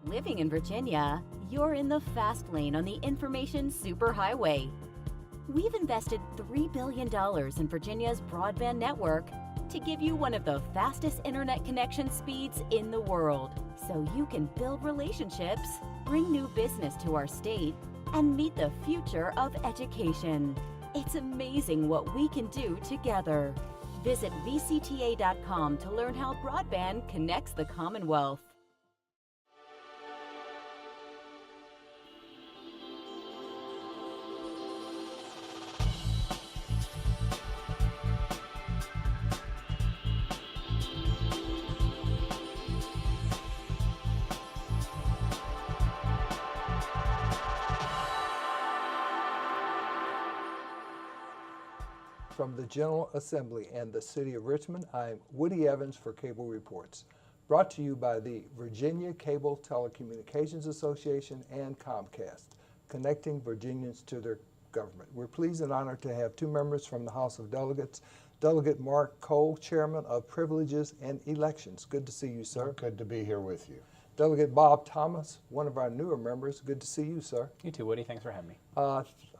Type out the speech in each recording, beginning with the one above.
Living in Virginia, you're in the fast lane on the information superhighway. We've invested $3 billion in Virginia's broadband network to give you one of the fastest internet connection speeds in the world, so you can build relationships, bring new business to our state, and meet the future of education. It's amazing what we can do together. Visit VCTA.com to learn how broadband connects the Commonwealth. From the General Assembly and the City of Richmond, I'm Woody Evans for Cable Reports, brought to you by the Virginia Cable Telecommunications Association and Comcast, connecting Virginians to their government. We're pleased and honored to have two members from the House of Delegates, Delegate Mark Cole, Chairman of Privileges and Elections. Good to see you, sir. Good to be here with you. Delegate Bob Thomas, one of our newer members. Good to see you, sir. You too, Woody. Thanks for having me.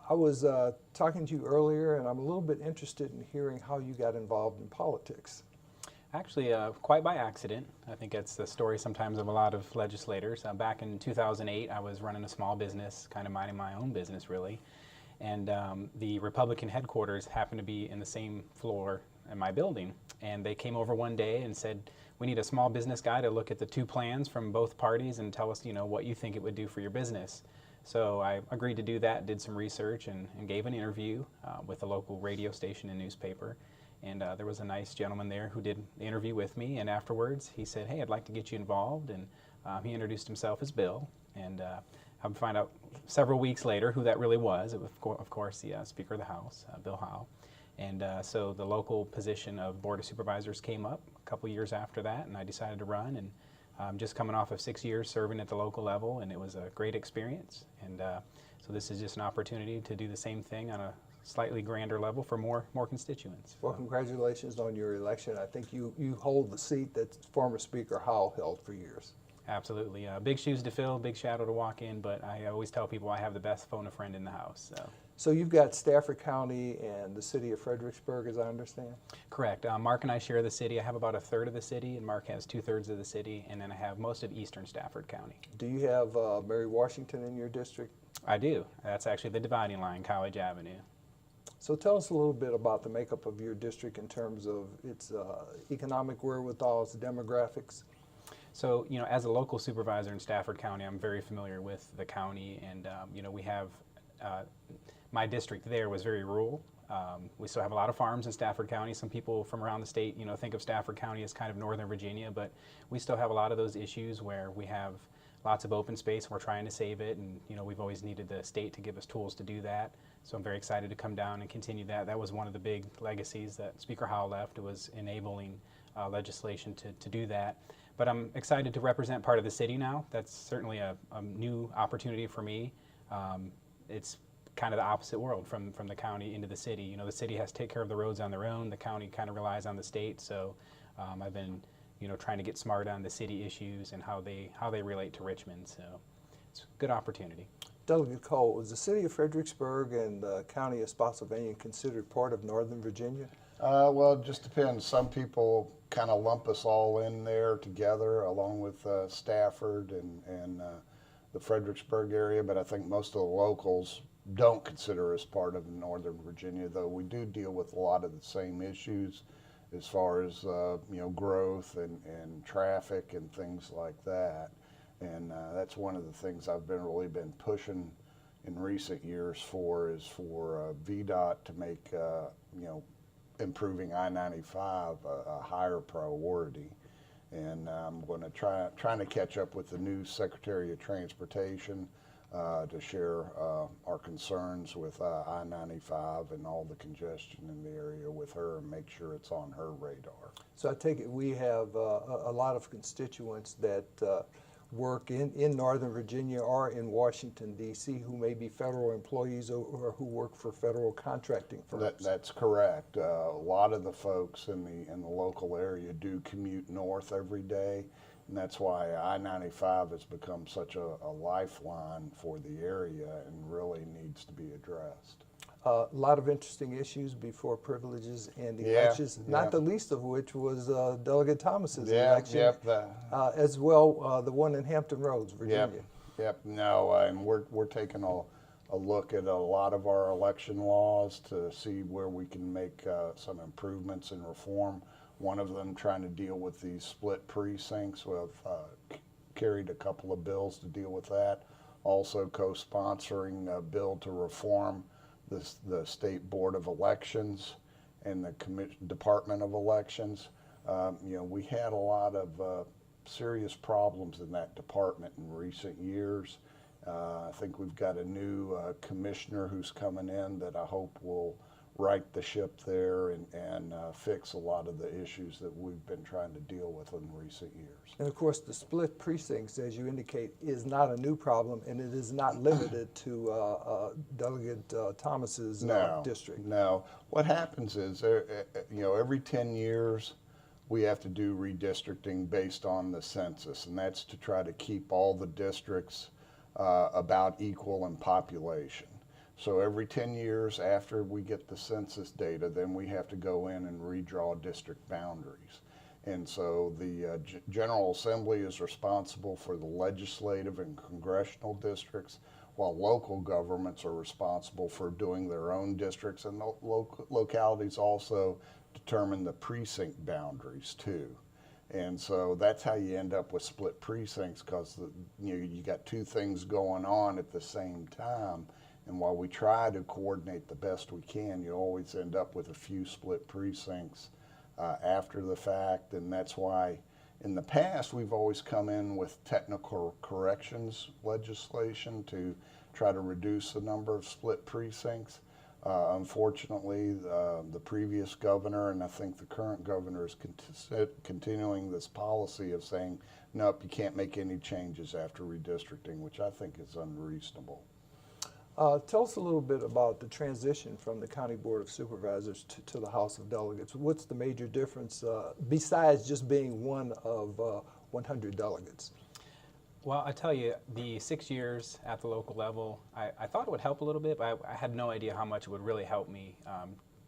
I was talking to you earlier, and I'm a little bit interested in hearing how you got involved in politics. Actually, quite by accident. I think it's the story sometimes of a lot of legislators. Back in 2008, I was running a small business, kind of minding my own business, really. And the Republican headquarters happened to be in the same floor in my building. And they came over one day and said, we need a small business guy to look at the two plans from both parties and tell us, what you think it would do for your business. So I agreed to do that, did some research, and gave an interview with a local radio station and newspaper. And there was a nice gentleman there who did the interview with me, and afterwards he said, hey, I'd like to get you involved, and he introduced himself as Bill, and I would find out several weeks later who that really was. It was, of course, the Speaker of the House, Bill Howe. And so the local position of Board of Supervisors came up a couple years after that, and I decided to run, and just coming off of 6 years serving at the local level, and it was a great experience. And so this is just an opportunity to do the same thing on a slightly grander level for more constituents. Well, congratulations on your election. I think you hold the seat that former Speaker Howe held for years. Absolutely. Big shoes to fill, big shadow to walk in, but I always tell people I have the best phone a friend in the house. So you've got Stafford County and the city of Fredericksburg, as I understand? Correct. Mark and I share the city. I have about a third of the city, and Mark has 2/3 of the city, and then I have most of eastern Stafford County. Do you have Mary Washington in your district? I do. That's actually the dividing line, College Avenue. So tell us a little bit about the makeup of your district in terms of its economic wherewithal, its demographics. So, as a local supervisor in Stafford County, I'm very familiar with the county, and, we have, my district there was very rural. We still have a lot of farms in Stafford County. Some people from around the state, think of Stafford County as kind of northern Virginia, but we still have a lot of those issues where we have lots of open space. We're trying to save it, and, we've always needed the state to give us tools to do that. So I'm very excited to come down and continue that. That was one of the big legacies that Speaker Howe left. It was enabling legislation to do that. But I'm excited to represent part of the city now. That's certainly a new opportunity for me. It's kind of the opposite world from the county into the city. The city has to take care of the roads on their own. The county kind of relies on the state. So I've been, trying to get smart on the city issues and how they relate to Richmond. So it's a good opportunity. Delegate Cole, is the city of Fredericksburg and the county of Spotsylvania considered part of Northern Virginia? Well, it just depends. Some people kind of lump us all in there together, along with Stafford and the Fredericksburg area, but I think most of the locals don't consider us part of Northern Virginia, though we do deal with a lot of the same issues as far as growth and traffic and things like that. And that's one of the things I've really been pushing in recent years for VDOT to make improving I-95 a higher priority. And I'm going to trying to catch up with the new Secretary of Transportation to share our concerns with I-95 and all the congestion in the area with her and make sure it's on her radar. So I take it we have a lot of constituents that work in Northern Virginia or in Washington, D.C. who may be federal employees or who work for federal contracting firms. That's correct. A lot of the folks in the local area do commute north every day. And that's why I-95 has become such a lifeline for the area and really needs to be addressed. A lot of interesting issues before privileges and Yeah, elections, not yeah. the least of which was Delegate Thomas's Yeah, election, yep, as well the one in Hampton Roads, Virginia. Yep. No, and we're taking a look at a lot of our election laws to see where we can make some improvements and reform. One of them trying to deal with these split precincts. We've carried a couple of bills to deal with that. Also co-sponsoring a bill to reform the State Board of Elections and the Department of Elections. We had a lot of serious problems in that department in recent years. I think we've got a new commissioner who's coming in that I hope will right the ship there and fix a lot of the issues that we've been trying to deal with in recent years. And of course, the split precincts, as you indicate, is not a new problem, and it is not limited to Delegate Thomas's district. No. What happens is, every 10 years, we have to do redistricting based on the census, and that's to try to keep all the districts about equal in population. So every 10 years after we get the census data, then we have to go in and redraw district boundaries. And so the General Assembly is responsible for the legislative and congressional districts, while local governments are responsible for doing their own districts, and localities also determine the precinct boundaries too. And so that's how you end up with split precincts, because you got two things going on at the same time. And while we try to coordinate the best we can, you always end up with a few split precincts after the fact. And that's why in the past we've always come in with technical corrections legislation to try to reduce the number of split precincts. Unfortunately, the previous governor, and I think the current governor, is continuing this policy of saying, nope, you can't make any changes after redistricting, which I think is unreasonable. Tell us a little bit about the transition from the County Board of Supervisors to the House of Delegates. What's the major difference besides just being one of 100 delegates? Well, I tell you, the 6 years at the local level, I thought it would help a little bit, but I had no idea how much it would really help me.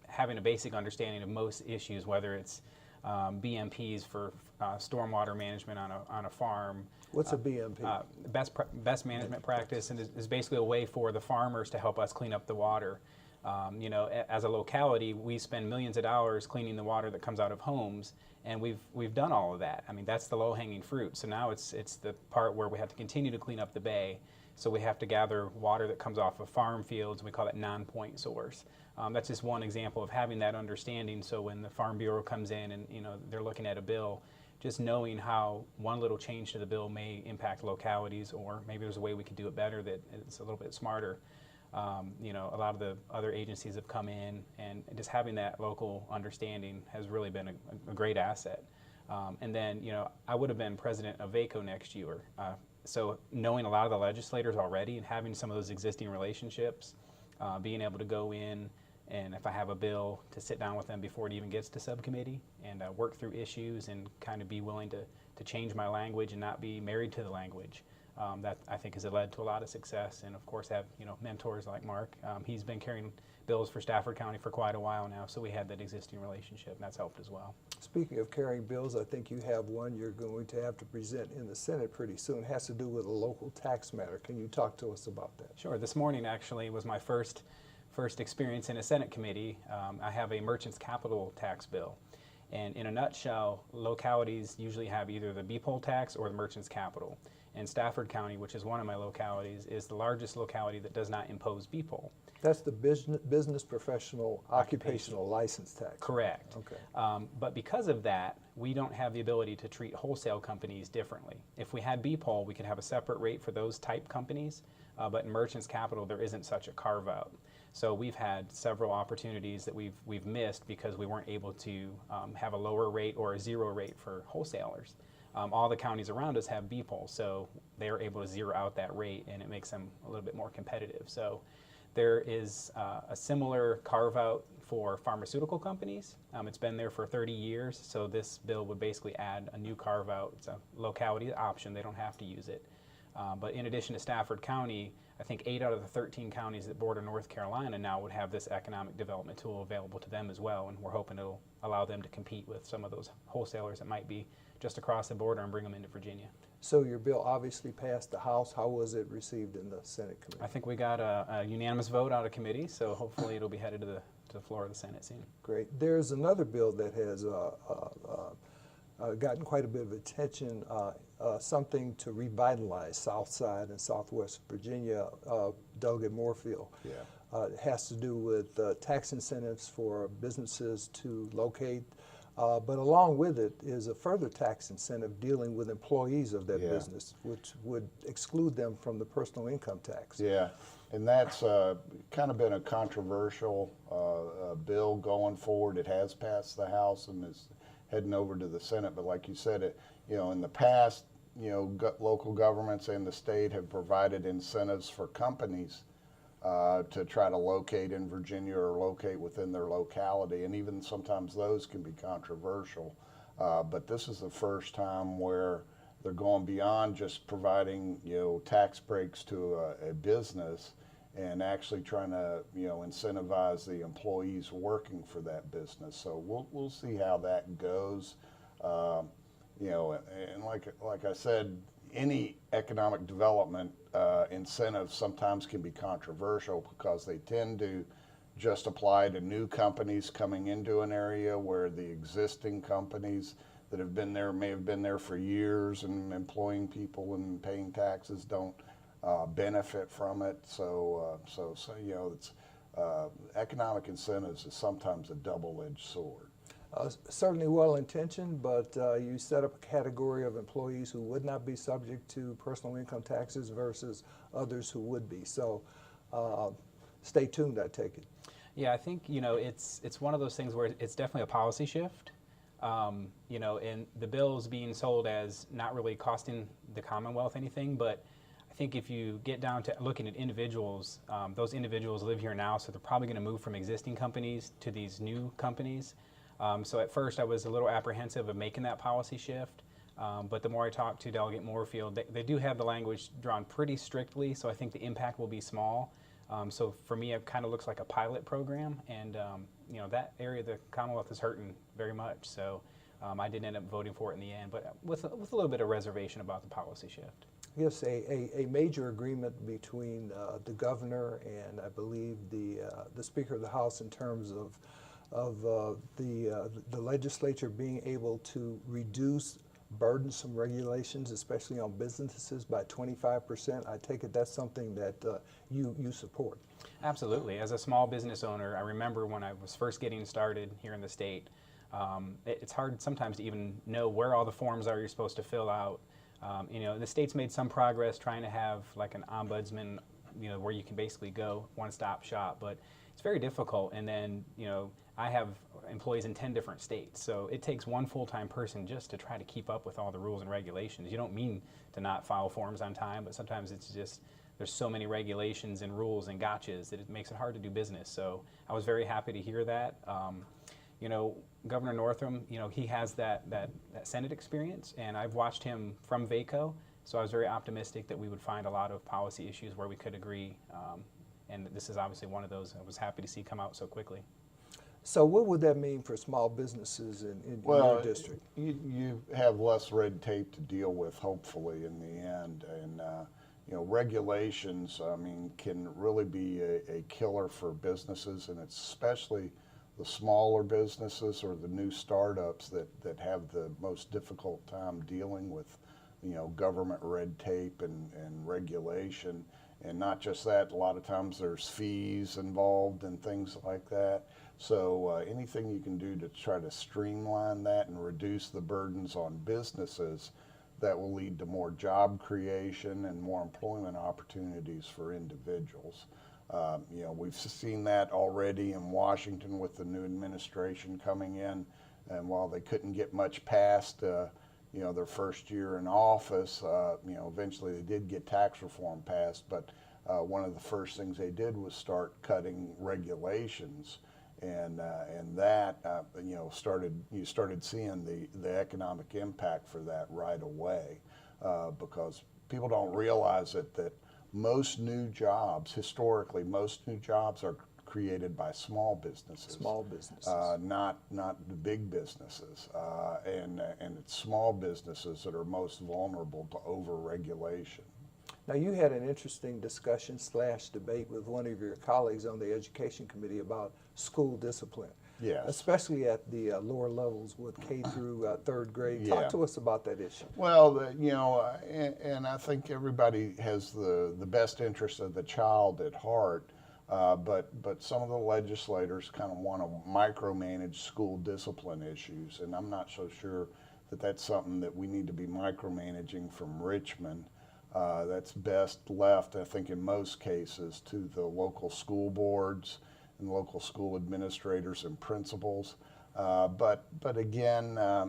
Having a basic understanding of most issues, whether it's BMPs for stormwater management on a farm. What's a BMP? Best management practice, and is basically a way for the farmers to help us clean up the water. As a locality, we spend millions of dollars cleaning the water that comes out of homes, and we've done all of that. I mean, that's the low-hanging fruit. So now it's the part where we have to continue to clean up the bay. So we have to gather water that comes off of farm fields. We call that non-point source. That's just one example of having that understanding. So when the Farm Bureau comes in and they're looking at a bill, just knowing how one little change to the bill may impact localities, or maybe there's a way we could do it better that it's a little bit smarter. A lot of the other agencies have come in, and just having that local understanding has really been a great asset. And then, I would have been president of VACO next year. So knowing a lot of the legislators already and having some of those existing relationships, being able to go in, and if I have a bill, to sit down with them before it even gets to subcommittee and work through issues and kind of be willing to change my language and not be married to the language. That I think has led to a lot of success, and of course have mentors like Mark. He's been carrying bills for Stafford County for quite a while now, so we had that existing relationship, and that's helped as well. Speaking of carrying bills, I think you have one you're going to have to present in the Senate pretty soon. It has to do with a local tax matter. Can you talk to us about that? Sure. This morning actually was my first experience in a Senate committee. I have a merchant's capital tax bill. And in a nutshell, localities usually have either the B-poll tax or the merchant's capital. And Stafford County, which is one of my localities, is the largest locality that does not impose B-poll. That's the business professional occupational license tax. Correct. Okay. But because of that, we don't have the ability to treat wholesale companies differently. If we had B-poll, we could have a separate rate for those type companies, but in merchant's capital, there isn't such a carve-out. So we've had several opportunities that we've missed because we weren't able to have a lower rate or a zero rate for wholesalers. All the counties around us have B-poll, so they're able to zero out that rate, and it makes them a little bit more competitive. So there is a similar carve-out for pharmaceutical companies. It's been there for 30 years, so this bill would basically add a new carve-out. It's a locality option. They don't have to use it. But in addition to Stafford County, I think 8 out of the 13 counties that border North Carolina now would have this economic development tool available to them as well, and we're hoping it'll allow them to compete with some of those wholesalers that might be just across the border and bring them into Virginia. So your bill obviously passed the House. How was it received in the Senate committee? I think we got a unanimous vote out of committee, so hopefully it'll be headed to the floor of the Senate soon. Great. There's another bill that has gotten quite a bit of attention, something to revitalize South Side and Southwest Virginia, Delegate Moorfield. Yeah. It has to do with tax incentives for businesses to locate, but along with it is a further tax incentive dealing with employees of that business, which would exclude them from the personal income tax. Yeah, and that's kind of been a controversial bill going forward. It has passed the House and is heading over to the Senate, but like you said, in the past, local governments and the state have provided incentives for companies to try to locate in Virginia or locate within their locality, and even sometimes those can be controversial. But this is the first time where they're going beyond just providing tax breaks to a business and actually trying to incentivize the employees working for that business. So we'll see how that goes. And like I said, any economic development incentive sometimes can be controversial because they tend to just apply to new companies coming into an area where the existing companies that have been there, may have been there for years and employing people and paying taxes don't benefit from it. So it's economic incentives is sometimes a double-edged sword. Certainly well-intentioned, but you set up a category of employees who would not be subject to personal income taxes versus others who would be. So stay tuned, I take it. Yeah, I think it's one of those things where it's definitely a policy shift. And the bill's being sold as not really costing the Commonwealth anything, but I think if you get down to looking at individuals, those individuals live here now, so they're probably going to move from existing companies to these new companies. So at first I was a little apprehensive of making that policy shift, but the more I talked to Delegate Moorfield, they do have the language drawn pretty strictly, so I think the impact will be small. So for me, it kind of looks like a pilot program, and that area of the Commonwealth is hurting very much, so I didn't end up voting for it in the end, but with a little bit of reservation about the policy shift. Yes, a major agreement between the governor and I believe the Speaker of the House in terms of the legislature being able to reduce burdensome regulations, especially on businesses, by 25%. I take it that's something that you support. Absolutely. As a small business owner, I remember when I was first getting started here in the state, it's hard sometimes to even know where all the forms are you're supposed to fill out. The state's made some progress trying to have like an ombudsman, where you can basically go one-stop shop, but it's very difficult. And then, I have employees in 10 different states, so it takes one full-time person just to try to keep up with all the rules and regulations. You don't mean to not file forms on time, but sometimes it's just there's so many regulations and rules and gotchas that it makes it hard to do business. So I was very happy to hear that. Governor Northam, he has that Senate experience, and I've watched him from VACO, so I was very optimistic that we would find a lot of policy issues where we could agree, and this is obviously one of those I was happy to see come out so quickly. So what would that mean for small businesses in your district? You have less red tape to deal with, hopefully, in the end. And, regulations, can really be a killer for businesses, and it's especially the smaller businesses or the new startups that have the most difficult time dealing with, government red tape and regulation. And not just that, a lot of times there's fees involved and things like that. So anything you can do to try to streamline that and reduce the burdens on businesses, that will lead to more job creation and more employment opportunities for individuals. We've seen that already in Washington with the new administration coming in, and while they couldn't get much past their first year in office, eventually they did get tax reform passed, but one of the first things they did was start cutting regulations. and that you started seeing the economic impact for that right away, because people don't realize that most new jobs, historically, most new jobs are created by small businesses. Small businesses. Not the big businesses. And it's small businesses that are most vulnerable to over-regulation. Now, you had an interesting discussion / debate with one of your colleagues on the Education Committee about school discipline. Yes. Especially at the lower levels with K through third grade. Yeah. Talk to us about that issue. Well, and I think everybody has the best interest of the child at heart, but some of the legislators kind of want to micromanage school discipline issues, and I'm not so sure that that's something that we need to be micromanaging from Richmond. That's best left, I think, in most cases, to the local school boards and local school administrators and principals. But again, I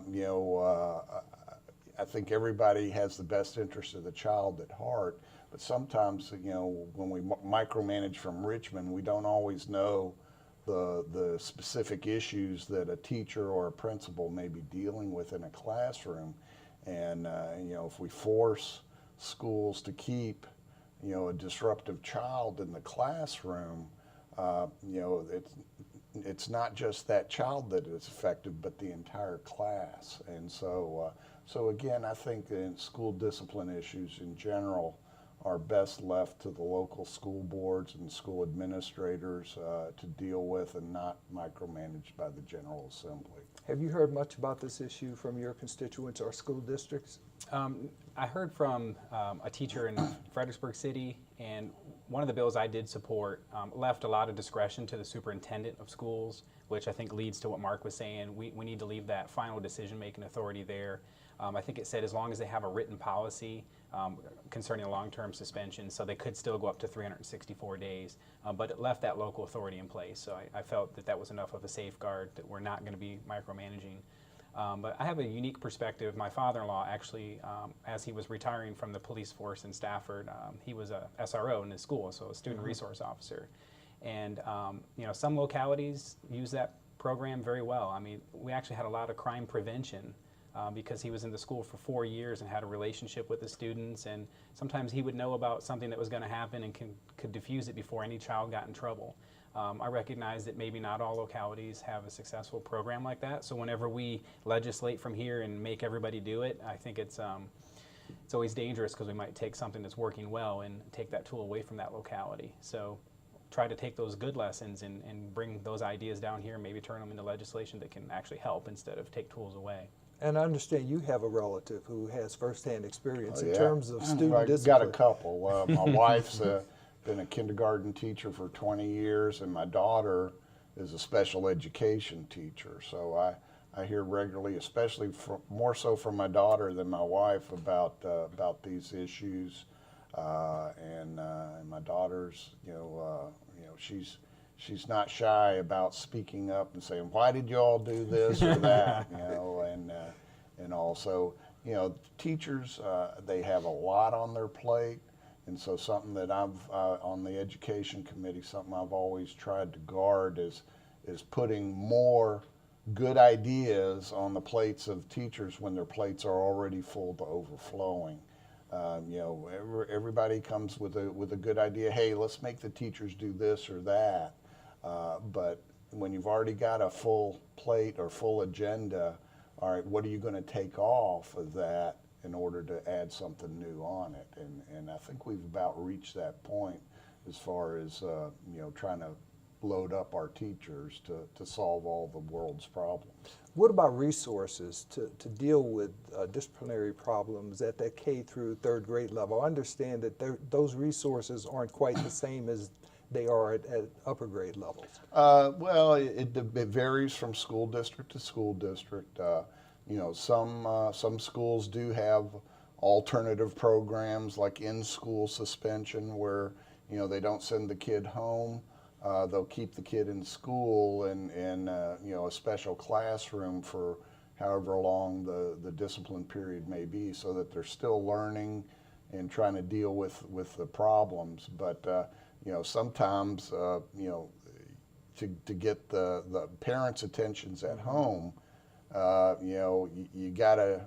think everybody has the best interest of the child at heart. But sometimes, when we micromanage from Richmond, we don't always know the specific issues that a teacher or a principal may be dealing with in a classroom. And if we force schools to keep, a disruptive child in the classroom, it's not just that child that is affected, but the entire class. And so again, I think in school discipline issues in general are best left to the local school boards and school administrators to deal with, and not micromanaged by the General Assembly. Have you heard much about this issue from your constituents or school districts? I heard from a teacher in Fredericksburg City, and one of the bills I did support left a lot of discretion to the superintendent of schools, which I think leads to what Mark was saying. We need to leave that final decision-making authority there. I think it said as long as they have a written policy concerning a long-term suspension, so they could still go up to 364 days, but it left that local authority in place. So I felt that was enough of a safeguard that we're not going to be micromanaging. But I have a unique perspective. My father-in-law actually, as he was retiring from the police force in Stafford, he was a SRO in his school, so a student resource officer. And some localities use that program very well. I mean, we actually had a lot of crime prevention because he was in the school for 4 years and had a relationship with the students, and sometimes he would know about something that was going to happen and could diffuse it before any child got in trouble. I recognize that maybe not all localities have a successful program like that, so whenever we legislate from here and make everybody do it, I think it's always dangerous because we might take something that's working well and take that tool away from that locality. So try to take those good lessons and bring those ideas down here and maybe turn them into legislation that can actually help instead of take tools away. And I understand you have a relative who has firsthand experience in Yeah. terms of student I've discipline. got a couple. My wife's been a kindergarten teacher for 20 years, and my daughter is a special education teacher. So I hear regularly, especially more so from my daughter than my wife, about these issues. And my daughter's, she's not shy about speaking up and saying, "Why did you all do this or that?" And also, teachers, they have a lot on their plate. And so something that I've, on the education committee, something I've always tried to guard is putting more good ideas on the plates of teachers when their plates are already full to overflowing. Everybody comes with a good idea. Hey, let's make the teachers do this or that. But when you've already got a full plate or full agenda, all right, what are you going to take off of that in order to add something new on it? And I think we've about reached that point as far as trying to load up our teachers to solve all the world's problems. What about resources to deal with disciplinary problems at that K through third grade level? I understand that those resources aren't quite the same as they are at upper grade levels. Well, it varies from school district to school district. Some schools do have alternative programs like in-school suspension where they don't send the kid home. They'll keep the kid in school and a special classroom for however long the discipline period may be, so that they're still learning and trying to deal with the problems. But sometimes to get the parents' attentions at home, you got to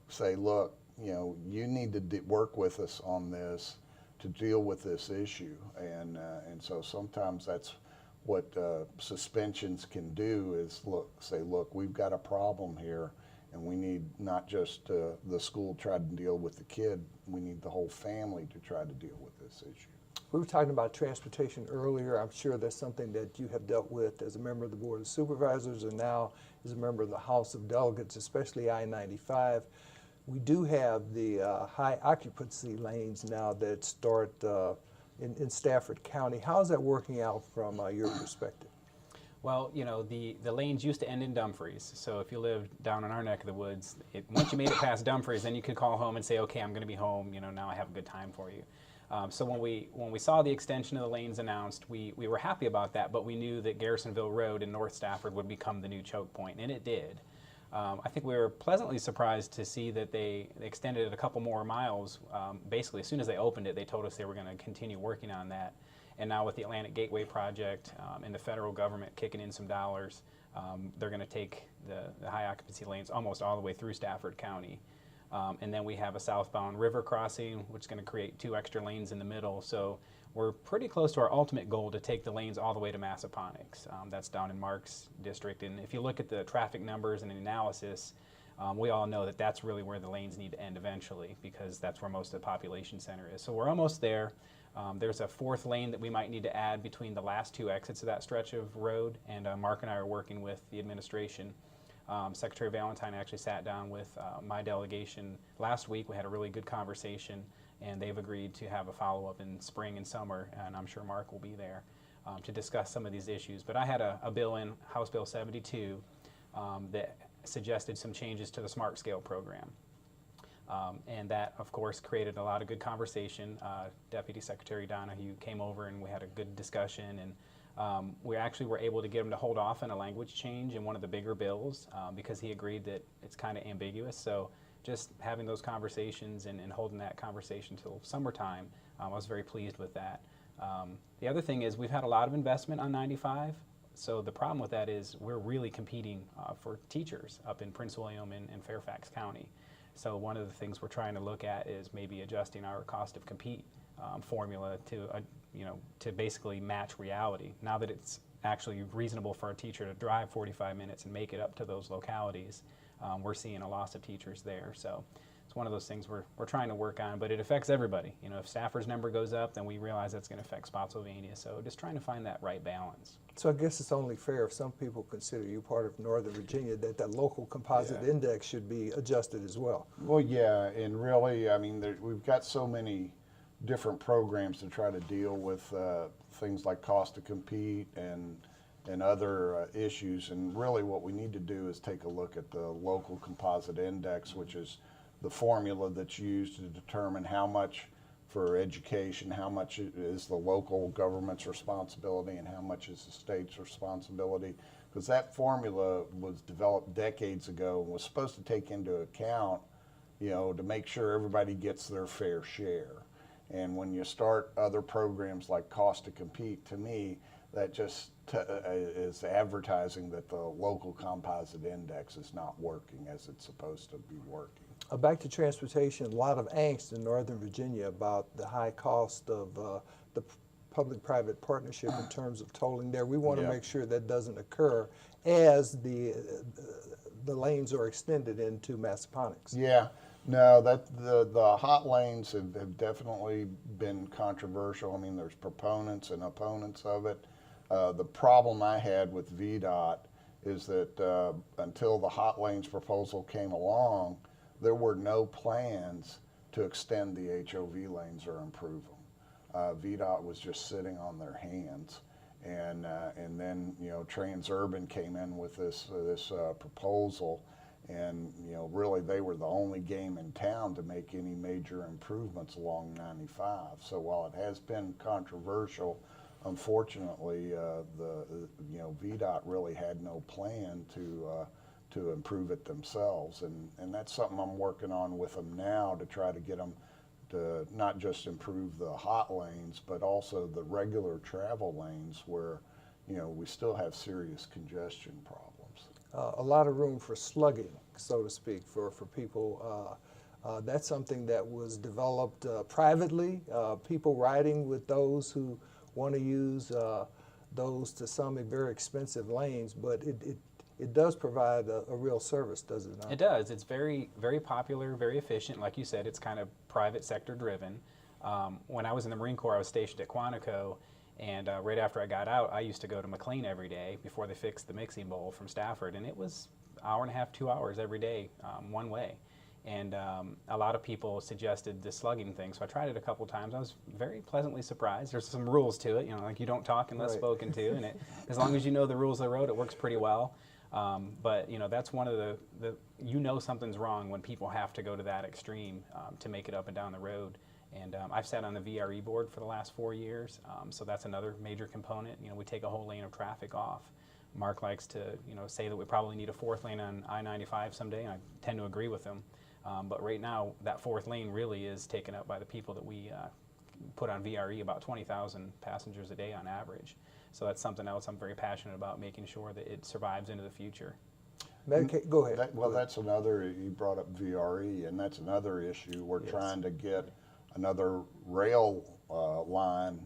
say, look, you need to work with us on this to deal with this issue, and so sometimes that's what suspensions can do is say, look, we've got a problem here, and we need not just the school try to deal with the kid, we need the whole family to try to deal with this issue. We were talking about transportation earlier. I'm sure that's something that you have dealt with as a member of the Board of Supervisors and now as a member of the House of Delegates, especially I-95. We do have the high occupancy lanes now that start in Stafford County. How is that working out from your perspective? Well, the lanes used to end in Dumfries. So if you lived down in our neck of the woods, once you made it past Dumfries, then you could call home and say, okay, I'm going to be home. Now I have a good time for you. So when we saw the extension of the lanes announced, we were happy about that, but we knew that Garrisonville Road in North Stafford would become the new choke point, and it did. I think we were pleasantly surprised to see that they extended it a couple more miles. Basically, as soon as they opened it, they told us they were going to continue working on that. And now with the Atlantic Gateway project and the federal government kicking in some dollars, they're going to take the high occupancy lanes almost all the way through Stafford County. And then we have a southbound river crossing, which is going to create 2 extra lanes in the middle. So we're pretty close to our ultimate goal to take the lanes all the way to Massaponax. That's down in Mark's district. And if you look at the traffic numbers and the analysis, we all know that that's really where the lanes need to end eventually, because that's where most of the population center is. So we're almost there. There's a 4th lane that we might need to add between the last 2 exits of that stretch of road, and Mark and I are working with the administration. Secretary Valentine actually sat down with my delegation last week. We had a really good conversation, and they've agreed to have a follow-up in spring and summer, and I'm sure Mark will be there to discuss some of these issues. But I had a bill in, House Bill 72, that suggested some changes to the Smart Scale program. And that, of course, created a lot of good conversation. Deputy Secretary Donahue came over and we had a good discussion, and we actually were able to get him to hold off on a language change in one of the bigger bills because he agreed that it's kind of ambiguous. So just having those conversations and holding that conversation till summertime, I was very pleased with that. The other thing is we've had a lot of investment on 95. So the problem with that is we're really competing for teachers up in Prince William and Fairfax County. So one of the things we're trying to look at is maybe adjusting our cost of compete formula to basically match reality. Now that it's actually reasonable for a teacher to drive 45 minutes and make it up to those localities, we're seeing a loss of teachers there. So it's one of those things we're trying to work on, but it affects everybody. If Stafford's number goes up, then we realize that's going to affect Spotsylvania. So just trying to find that right balance. So I guess it's only fair if some people consider you part of Northern Virginia that that local composite index should be adjusted as well. Well, yeah, and really, I mean, we've got so many different programs to try to deal with things like cost to compete and other issues. And really what we need to do is take a look at the local composite index, which is the formula that's used to determine how much for education, how much is the local government's responsibility and how much is the state's responsibility. Because that formula was developed decades ago and was supposed to take into account, to make sure everybody gets their fair share. And when you start other programs like cost to compete, to me, that just is advertising that the local composite index is not working as it's supposed to be working. Back to transportation, a lot of angst in Northern Virginia about the high cost of the public-private partnership in terms of tolling there. We want to make sure that doesn't occur as the lanes are extended into Massaponax. Yeah, no, the hot lanes have definitely been controversial. I mean, there's proponents and opponents of it. The problem I had with VDOT is that until the hot lanes proposal came along, there were no plans to extend the HOV lanes or improve them. VDOT was just sitting on their hands, and then Transurban came in with this proposal, and really they were the only game in town to make any major improvements along 95. So while it has been controversial, unfortunately, VDOT really had no plan to improve it themselves, and that's something I'm working on with them now to try to get them to not just improve the hot lanes, but also the regular travel lanes where we still have serious congestion problems. A lot of room for slugging, so to speak, for people. That's something that was developed privately, people riding with those who want to use those to some very expensive lanes, but it does provide a real service, does it not? It does. It's very, very popular, very efficient. Like you said, it's kind of private sector driven. When I was in the Marine Corps, I was stationed at Quantico, and right after I got out, I used to go to McLean every day before they fixed the mixing bowl from Stafford, and it was an hour and a half, 2 hours every day, one way. And a lot of people suggested the slugging thing, so I tried it a couple times. I was very pleasantly surprised. There's some rules to it, like you don't talk unless Right. spoken to, and as long as you know the rules of the road, it works pretty well. But that's one of the something's wrong when people have to go to that extreme to make it up and down the road. And I've sat on the VRE board for the last 4 years, so that's another major component. We take a whole lane of traffic off. Mark likes to say that we probably need a fourth lane on I-95 someday, and I tend to agree with him. But right now, that fourth lane really is taken up by the people that we put on VRE, about 20,000 passengers a day on average. So that's something else I'm very passionate about, making sure that it survives into the future. Medicaid, go ahead. That's another, you brought up VRE, and that's another issue. We're trying to get another rail line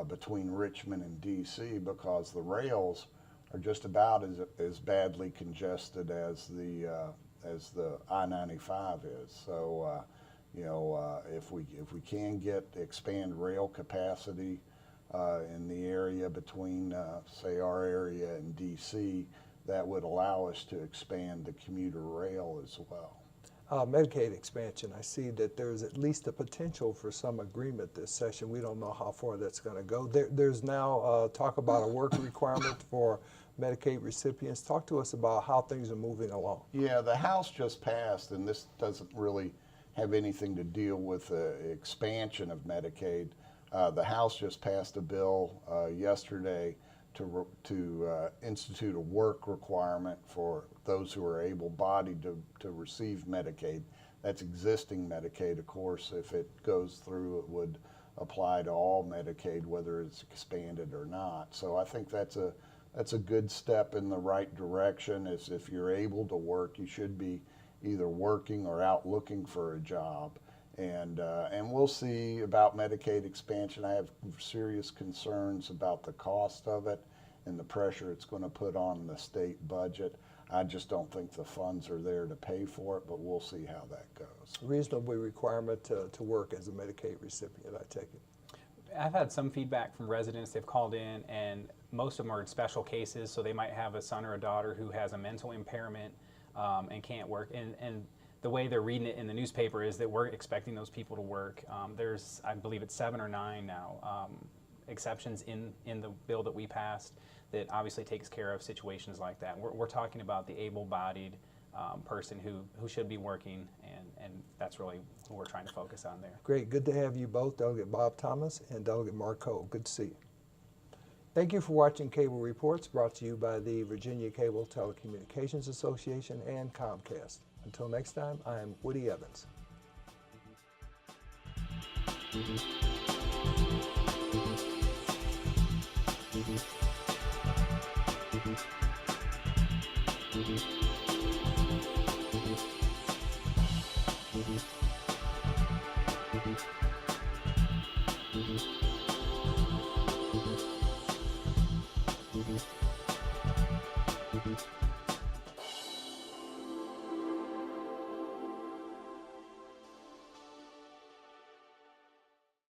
between Richmond and DC, because the rails are just about as badly congested as the I-95 is. So if we can expand rail capacity in the area between say our area and DC, that would allow us to expand the commuter rail as well. Medicaid expansion, I see that there's at least a potential for some agreement this session. We don't know how far that's going to go. There's now talk about a work requirement for Medicaid recipients. Talk to us about how things are moving along. Yeah, the House just passed, and this doesn't really have anything to deal with the expansion of Medicaid. The House just passed a bill yesterday to institute a work requirement for those who are able-bodied to receive Medicaid. That's existing Medicaid, of course. If it goes through, it would apply to all Medicaid, whether it's expanded or not. So I think that's a good step in the right direction. Is if you're able to work, you should be either working or out looking for a job. And we'll see about Medicaid expansion. I have serious concerns about the cost of it and the pressure it's going to put on the state budget. I just don't think the funds are there to pay for it, but we'll see how that goes. Reasonable requirement to work as a Medicaid recipient, I take it. I've had some feedback from residents. They've called in, and most of them are in special cases, so they might have a son or a daughter who has a mental impairment and can't work. And the way they're reading it in the newspaper is that we're expecting those people to work. There's, I believe it's 7 or 9 now, exceptions in the bill that we passed that obviously takes care of situations like that. We're talking about the able-bodied person who should be working, and that's really who we're trying to focus on there. Great, good to have you both, Delegate Bob Thomas and Delegate Mark Cole. Good to see you. Thank you for watching Cable Reports, brought to you by the Virginia Cable Telecommunications Association and Comcast. Until next time, I am Woody Evans. Mm-hmm.